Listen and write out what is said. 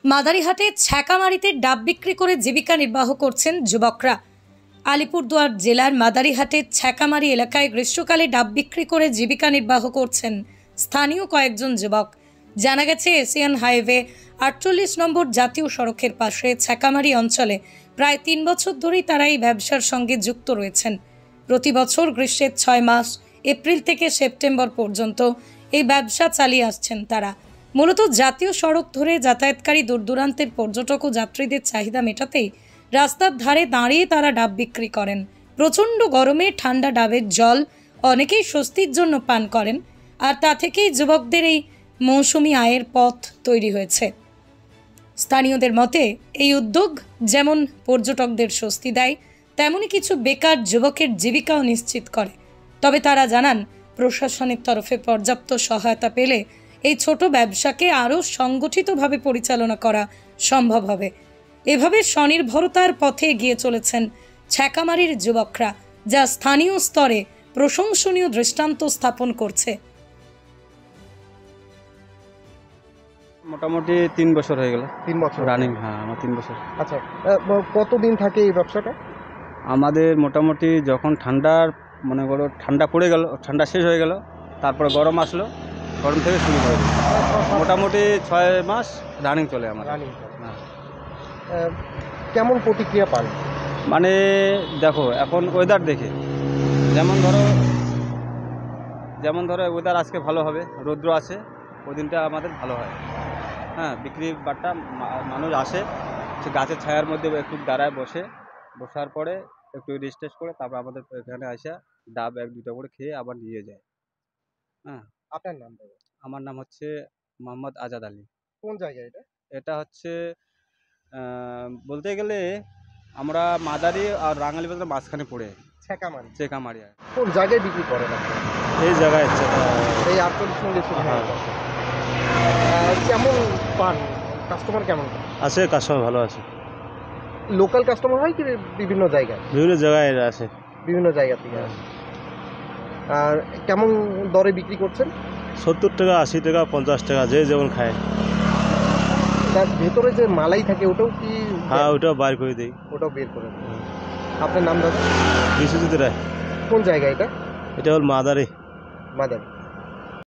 মাদারিহাটে ছ্যাঁকামারিতে ডাব বিক্রি করে জীবিকা নির্বাহ করছেন যুবকরা। আলিপুরদুয়ার জেলার মাদারিহাটে ছ্যাঁকামারি এলাকায় গ্রীষ্মকালে ডাব বিক্রি করে জীবিকা নির্বাহ করছেন স্থানীয় কয়েকজন যুবক। জানা গেছে, এশিয়ান হাইওয়ে 48 নম্বর জাতীয় সড়কের পাশে ছ্যাঁকামারি অঞ্চলে প্রায় 3 বছর ধরেই তারা এই ব্যবসার সঙ্গে যুক্ত রয়েছেন। প্রতি বছর গ্রীষ্মের 6 মাস এপ্রিল থেকে সেপ্টেম্বর পর্যন্ত এই ব্যবসা চালিয়ে আসছেন তারা। মূলত জাতীয় সড়ক ধরে যাতায়াতকারী দূরদূরান্তের পর্যটক ও যাত্রীদের চাহিদা মেটাতেই রাস্তার ধারে দাঁড়িয়ে তারা ডাব বিক্রি করেন। প্রচণ্ড গরমে ঠান্ডা ডাবের জল অনেকেই স্বস্তির জন্য পান করেন, আর তা থেকেই যুবকদের এই মৌসুমি আয়ের পথ তৈরি হয়েছে। স্থানীয়দের মতে এই উদ্যোগ যেমন পর্যটকদের স্বস্তি দেয়, তেমনি কিছু বেকার যুবকের জীবিকাও নিশ্চিত করে। তবে তারা জানান, প্রশাসনের তরফে পর্যাপ্ত সহায়তা পেলে এই ছোট ব্যবসাকে আরও সংগঠিতভাবে পরিচালনা করা সম্ভব হবে। এভাবে স্বনির্ভরতার পথে এগিয়ে চলেছেন ছ্যাঁকামারির যুবকরা, যা স্থানীয় স্তরে প্রশংসনীয় দৃষ্টান্ত স্থাপন করছে। মোটামুটি 3 বছর হয়ে গেল। 3 বছর রানিং। হ্যাঁ, আমার 3 বছর। আচ্ছা, কতদিন থাকে এই ব্যবসাটা? আমাদের মোটামুটি যখন মনে করো ঠান্ডা পড়ে গেল, ঠান্ডা শেষ হয়ে গেল, তারপরে গরম আসলো, গরম থেকে শুরু করে দিই। মোটামুটি 6 মাস রানিং চলে আমার। হ্যাঁ। কেমন প্রতিক্রিয়া পান? মানে দেখো, এখন ওয়েদার দেখে, যেমন ধরো ওয়েদার আজকে ভালো হবে, রৌদ্র আছে, ওই দিনটা আমাদের ভালো হয়। হ্যাঁ, বিক্রি বাট্টা মানুষ আসে, সে গাছের ছায়ার মধ্যে একটু দাঁড়ায় বসার পরে একটু রেস্ট করে তারপর আমাদের এখানে আসা ডাব 1-2টা করে খেয়ে আবার নিয়ে যায়। হ্যাঁ। আপনার নাম? আমার নাম হচ্ছে মোহাম্মদ আজাদ আলী। কোন জায়গায় এটা? এটা হচ্ছে বলতে গেলে আমরা মাদারি আর রাঙালি বাজারের মাঝখানে পড়ে। ছ্যাঁকামারি। কোন জায়গায় বিক্রি করেন আপনি? এই জায়গায় এই 48 নম্বর। কেমন পান? কাস্টমার কেমন আছে? কাস্টমার ভালো আছে। লোকাল কাস্টমার হয় কি বিভিন্ন জায়গায়? বিভিন্ন জায়গায় আছে, বিভিন্ন জায়গা থেকে আসে। আর কেমন দরে বিক্রি করছেন? 70 টাকা, 80 টাকা, 50 টাকা, যে যেমন খায়। তার ভেতরে যে মালাই থাকে ওটাও কি? হ্যাঁ, ওটাও বার করে দিই। ওটাও বের করে দেন। আপনার নাম দাদা? বিশ্বজিৎ রায়। কোন জায়গা এটা? এটা হল মাদারি।